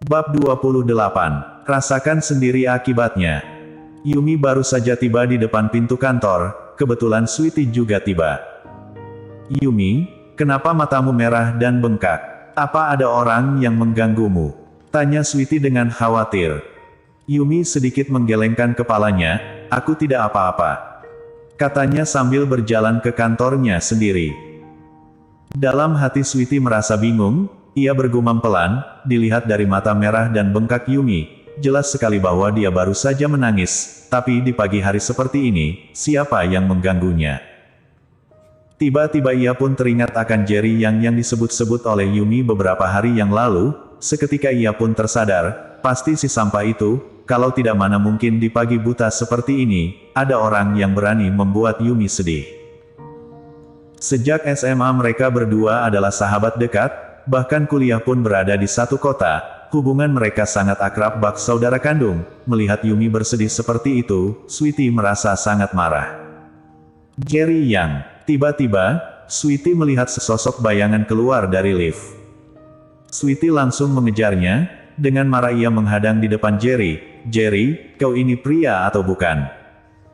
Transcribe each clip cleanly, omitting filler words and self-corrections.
Bab 28. Rasakan sendiri akibatnya. Yumi baru saja tiba di depan pintu kantor, kebetulan Sweetie juga tiba. Yumi, kenapa matamu merah dan bengkak? Apa ada orang yang mengganggumu? Tanya Sweetie dengan khawatir. Yumi sedikit menggelengkan kepalanya, aku tidak apa-apa. Katanya sambil berjalan ke kantornya sendiri. Dalam hati Sweetie merasa bingung, ia bergumam pelan, dilihat dari mata merah dan bengkak Yumi, jelas sekali bahwa dia baru saja menangis, tapi di pagi hari seperti ini, siapa yang mengganggunya? Tiba-tiba ia pun teringat akan Jerry yang disebut-sebut oleh Yumi beberapa hari yang lalu, seketika ia pun tersadar, pasti si sampah itu, kalau tidak mana mungkin di pagi buta seperti ini, ada orang yang berani membuat Yumi sedih. Sejak SMA mereka berdua adalah sahabat dekat, bahkan kuliah pun berada di satu kota, hubungan mereka sangat akrab bak saudara kandung. Melihat Yumi bersedih seperti itu, Sweetie merasa sangat marah. Jerry yang, tiba-tiba, Sweetie melihat sesosok bayangan keluar dari lift. Sweetie langsung mengejarnya, dengan marah ia menghadang di depan Jerry. Jerry, kau ini pria atau bukan?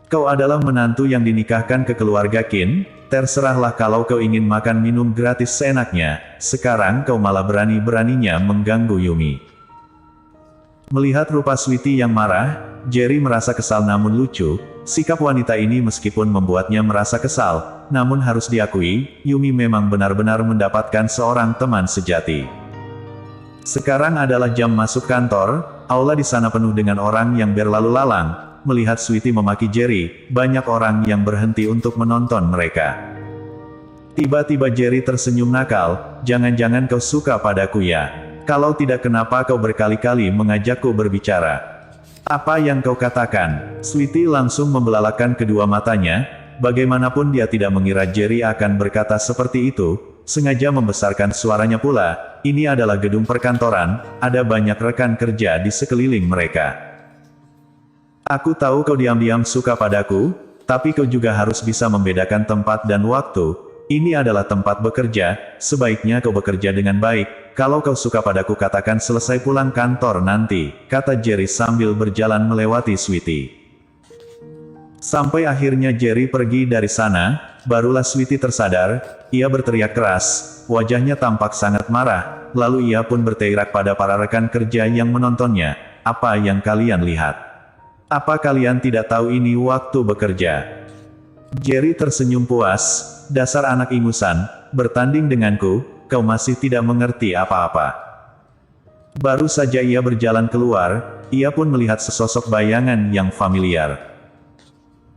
Kau adalah menantu yang dinikahkan ke keluarga Kin, terserahlah kalau kau ingin makan minum gratis seenaknya, sekarang kau malah berani-beraninya mengganggu Yumi. Melihat rupa Sweetie yang marah, Jerry merasa kesal namun lucu, sikap wanita ini meskipun membuatnya merasa kesal, namun harus diakui, Yumi memang benar-benar mendapatkan seorang teman sejati. Sekarang adalah jam masuk kantor, aula di sana penuh dengan orang yang berlalu lalang. Melihat Sweetie memaki Jerry, banyak orang yang berhenti untuk menonton mereka. Tiba-tiba Jerry tersenyum nakal, jangan-jangan kau suka padaku ya? Kalau tidak kenapa kau berkali-kali mengajakku berbicara? Apa yang kau katakan? Sweetie langsung membelalakan kedua matanya, bagaimanapun dia tidak mengira Jerry akan berkata seperti itu, sengaja membesarkan suaranya pula, ini adalah gedung perkantoran, ada banyak rekan kerja di sekeliling mereka. Aku tahu kau diam-diam suka padaku, tapi kau juga harus bisa membedakan tempat dan waktu. Ini adalah tempat bekerja, sebaiknya kau bekerja dengan baik. Kalau kau suka padaku katakan selesai pulang kantor nanti, kata Jerry sambil berjalan melewati Sweetie. Sampai akhirnya Jerry pergi dari sana, barulah Sweetie tersadar, ia berteriak keras, wajahnya tampak sangat marah, lalu ia pun berteriak pada para rekan kerja yang menontonnya, apa yang kalian lihat? Apa kalian tidak tahu ini waktu bekerja? Jerry tersenyum puas, dasar anak ingusan, bertanding denganku, kau masih tidak mengerti apa-apa. Baru saja ia berjalan keluar, ia pun melihat sesosok bayangan yang familiar.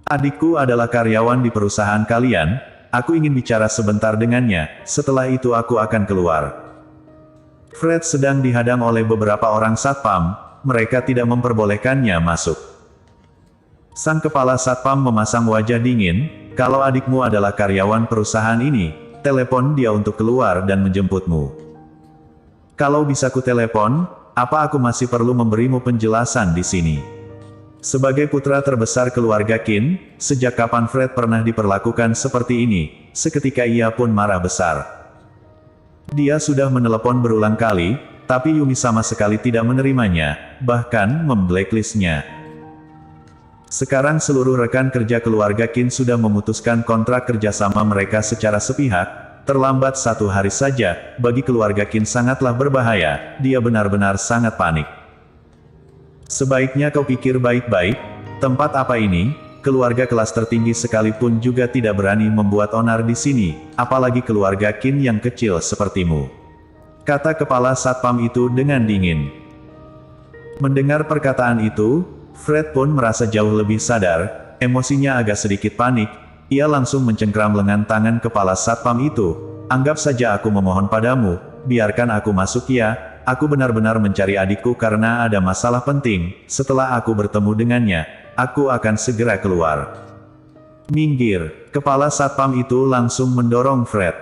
Adikku adalah karyawan di perusahaan kalian, aku ingin bicara sebentar dengannya, setelah itu aku akan keluar. Fred sedang dihadang oleh beberapa orang satpam, mereka tidak memperbolehkannya masuk. Sang kepala satpam memasang wajah dingin, kalau adikmu adalah karyawan perusahaan ini, telepon dia untuk keluar dan menjemputmu. Kalau bisa ku telepon, apa aku masih perlu memberimu penjelasan di sini? Sebagai putra terbesar keluarga Kin, sejak kapan Fred pernah diperlakukan seperti ini? Seketika ia pun marah besar. Dia sudah menelepon berulang kali, tapi Yumi sama sekali tidak menerimanya, bahkan memblacklistnya. Sekarang seluruh rekan kerja keluarga Kin sudah memutuskan kontrak kerjasama mereka secara sepihak, terlambat satu hari saja, bagi keluarga Kin sangatlah berbahaya, dia benar-benar sangat panik. Sebaiknya kau pikir baik-baik, tempat apa ini, keluarga kelas tertinggi sekalipun juga tidak berani membuat onar di sini, apalagi keluarga Kin yang kecil sepertimu. Kata kepala satpam itu dengan dingin. Mendengar perkataan itu, Fred pun merasa jauh lebih sadar, emosinya agak sedikit panik, ia langsung mencengkram lengan tangan kepala satpam itu, anggap saja aku memohon padamu, biarkan aku masuk ya, aku benar-benar mencari adikku karena ada masalah penting, setelah aku bertemu dengannya, aku akan segera keluar. Minggir, kepala satpam itu langsung mendorong Fred.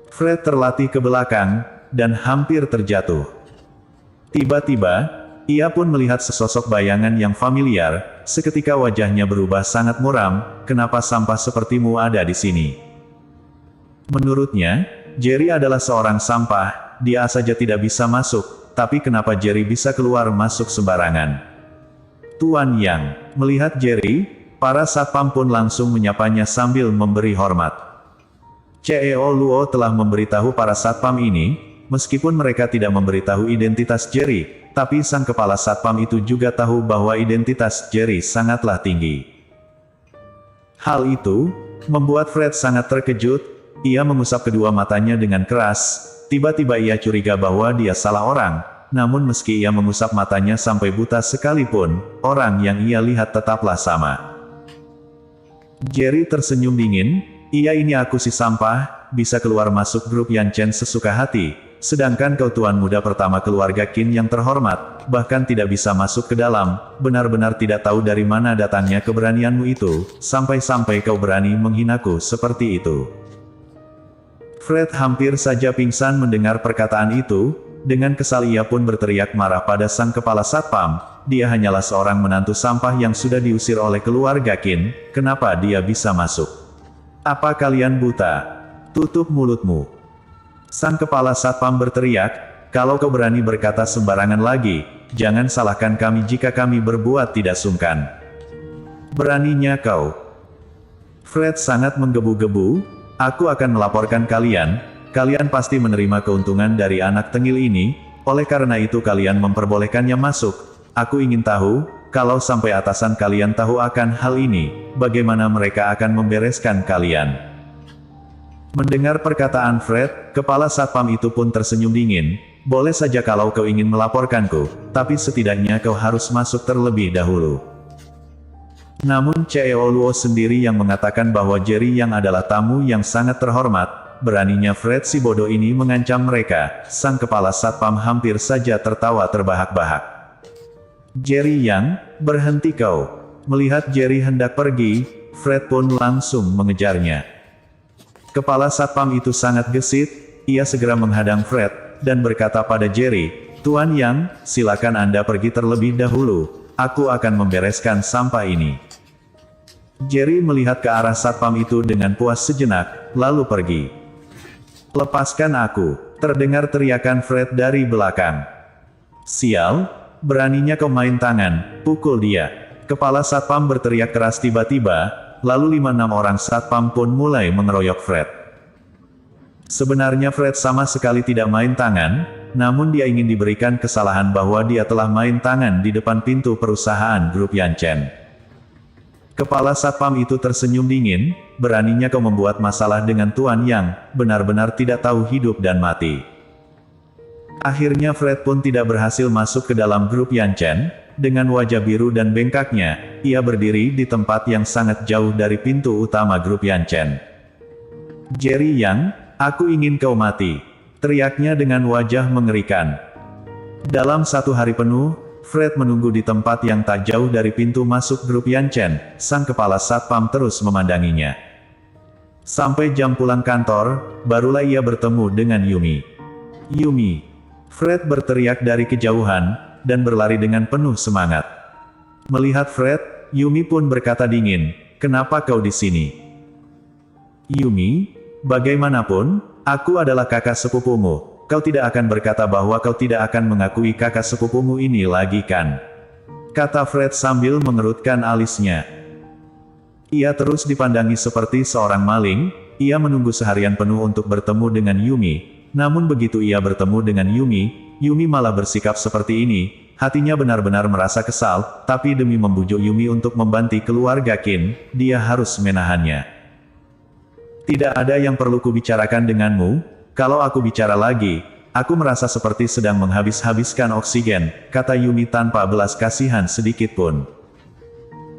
Fred terlatih ke belakang, dan hampir terjatuh. Tiba-tiba, ia pun melihat sesosok bayangan yang familiar, seketika wajahnya berubah sangat muram, kenapa sampah sepertimu ada di sini? Menurutnya, Jerry adalah seorang sampah, dia saja tidak bisa masuk, tapi kenapa Jerry bisa keluar masuk sembarangan? Tuan Yang melihat Jerry, para satpam pun langsung menyapanya sambil memberi hormat. CEO Luo telah memberitahu para satpam ini, meskipun mereka tidak memberitahu identitas Jerry, tapi sang kepala satpam itu juga tahu bahwa identitas Jerry sangatlah tinggi. Hal itu membuat Fred sangat terkejut. Ia mengusap kedua matanya dengan keras. Tiba-tiba ia curiga bahwa dia salah orang. Namun meski ia mengusap matanya sampai buta sekalipun, orang yang ia lihat tetaplah sama. Jerry tersenyum dingin. Iya, ini aku si sampah, bisa keluar masuk grup Yan Chen sesuka hati. Sedangkan kau tuan muda pertama keluarga Qin yang terhormat, bahkan tidak bisa masuk ke dalam, benar-benar tidak tahu dari mana datangnya keberanianmu itu, sampai-sampai kau berani menghinaku seperti itu. Fred hampir saja pingsan mendengar perkataan itu. Dengan kesal ia pun berteriak marah pada sang kepala satpam. Dia hanyalah seorang menantu sampah yang sudah diusir oleh keluarga Qin, kenapa dia bisa masuk? Apa kalian buta? Tutup mulutmu. Sang kepala satpam berteriak, kalau kau berani berkata sembarangan lagi, jangan salahkan kami jika kami berbuat tidak sungkan. Beraninya kau. Fred sangat menggebu-gebu, aku akan melaporkan kalian, kalian pasti menerima keuntungan dari anak tengil ini, oleh karena itu kalian memperbolehkannya masuk. Aku ingin tahu, kalau sampai atasan kalian tahu akan hal ini, bagaimana mereka akan membereskan kalian. Mendengar perkataan Fred, kepala satpam itu pun tersenyum dingin. Boleh saja kalau kau ingin melaporkanku, tapi setidaknya kau harus masuk terlebih dahulu. Namun CEO Luo sendiri yang mengatakan bahwa Jerry yang adalah tamu yang sangat terhormat. Beraninya Fred si bodoh ini mengancam mereka. Sang kepala satpam hampir saja tertawa terbahak-bahak. Jerry Yang, berhenti kau. Melihat Jerry hendak pergi, Fred pun langsung mengejarnya. Kepala satpam itu sangat gesit, ia segera menghadang Fred, dan berkata pada Jerry, Tuan Yang, silakan Anda pergi terlebih dahulu, aku akan membereskan sampah ini. Jerry melihat ke arah satpam itu dengan puas sejenak, lalu pergi. Lepaskan aku, terdengar teriakan Fred dari belakang. Sial, beraninya kau main tangan, pukul dia. Kepala satpam berteriak keras tiba-tiba, lalu 5-6 orang satpam pun mulai mengeroyok Fred. Sebenarnya Fred sama sekali tidak main tangan, namun dia ingin diberikan kesalahan bahwa dia telah main tangan di depan pintu perusahaan grup Yan Chen. Kepala satpam itu tersenyum dingin, beraninya kau membuat masalah dengan Tuan Yang, benar-benar tidak tahu hidup dan mati. Akhirnya Fred pun tidak berhasil masuk ke dalam grup Yan Chen. Dengan wajah biru dan bengkaknya, ia berdiri di tempat yang sangat jauh dari pintu utama grup Yan Chen. Jerry Yang, aku ingin kau mati, teriaknya dengan wajah mengerikan. Dalam 1 hari penuh, Fred menunggu di tempat yang tak jauh dari pintu masuk grup Yan Chen. Sang kepala satpam terus memandanginya. Sampai jam pulang kantor, barulah ia bertemu dengan Yumi. Yumi, Fred berteriak dari kejauhan, dan berlari dengan penuh semangat. Melihat Fred, Yumi pun berkata dingin, kenapa kau di sini? Yumi, bagaimanapun, aku adalah kakak sepupumu. Kau tidak akan berkata bahwa kau tidak akan mengakui kakak sepupumu ini lagi kan? Kata Fred sambil mengerutkan alisnya. Ia terus dipandangi seperti seorang maling. Ia menunggu seharian penuh untuk bertemu dengan Yumi. Namun begitu ia bertemu dengan Yumi, Yumi malah bersikap seperti ini. Hatinya benar-benar merasa kesal, tapi demi membujuk Yumi untuk membantu keluarga Qin, dia harus menahannya. Tidak ada yang perlu kubicarakan denganmu. Kalau aku bicara lagi, aku merasa seperti sedang menghabis-habiskan oksigen, kata Yumi tanpa belas kasihan sedikitpun.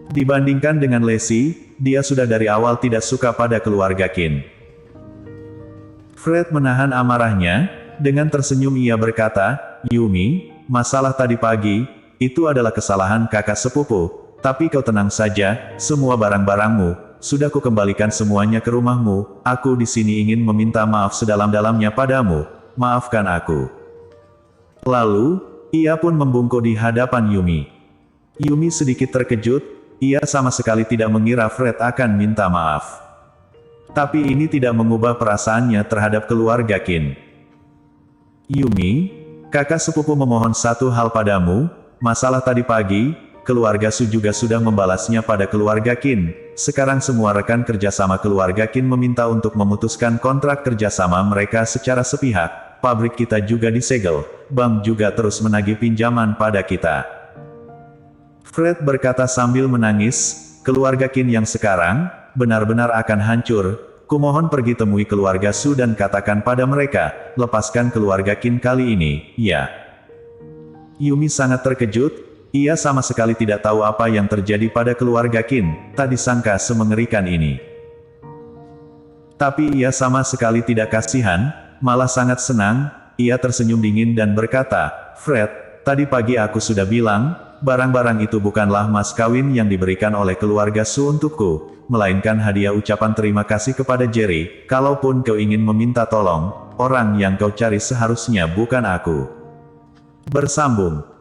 Dibandingkan dengan Lacey, dia sudah dari awal tidak suka pada keluarga Qin. Fred menahan amarahnya, dengan tersenyum ia berkata, Yumi, masalah tadi pagi, itu adalah kesalahan kakak sepupu, tapi kau tenang saja, semua barang-barangmu, sudah kukembalikan semuanya ke rumahmu, aku di sini ingin meminta maaf sedalam-dalamnya padamu, maafkan aku. Lalu, ia pun membungkuk di hadapan Yumi. Yumi sedikit terkejut, ia sama sekali tidak mengira Fred akan minta maaf. Tapi ini tidak mengubah perasaannya terhadap keluarga Qin. Yumi, kakak sepupu memohon satu hal padamu, masalah tadi pagi, keluarga Su juga sudah membalasnya pada keluarga Qin. Sekarang semua rekan kerjasama keluarga Qin meminta untuk memutuskan kontrak kerjasama mereka secara sepihak. Pabrik kita juga disegel, bank juga terus menagih pinjaman pada kita. Fred berkata sambil menangis, keluarga Qin yang sekarang, benar-benar akan hancur. Kumohon pergi temui keluarga Su dan katakan pada mereka, lepaskan keluarga Qin kali ini, ya. Yumi sangat terkejut, ia sama sekali tidak tahu apa yang terjadi pada keluarga Qin, tak disangka semengerikan ini. Tapi ia sama sekali tidak kasihan, malah sangat senang, ia tersenyum dingin dan berkata, Fred, tadi pagi aku sudah bilang, barang-barang itu bukanlah mas kawin yang diberikan oleh keluarga Su untukku, melainkan hadiah ucapan terima kasih kepada Jerry. Kalaupun kau ingin meminta tolong, orang yang kau cari seharusnya bukan aku. Bersambung.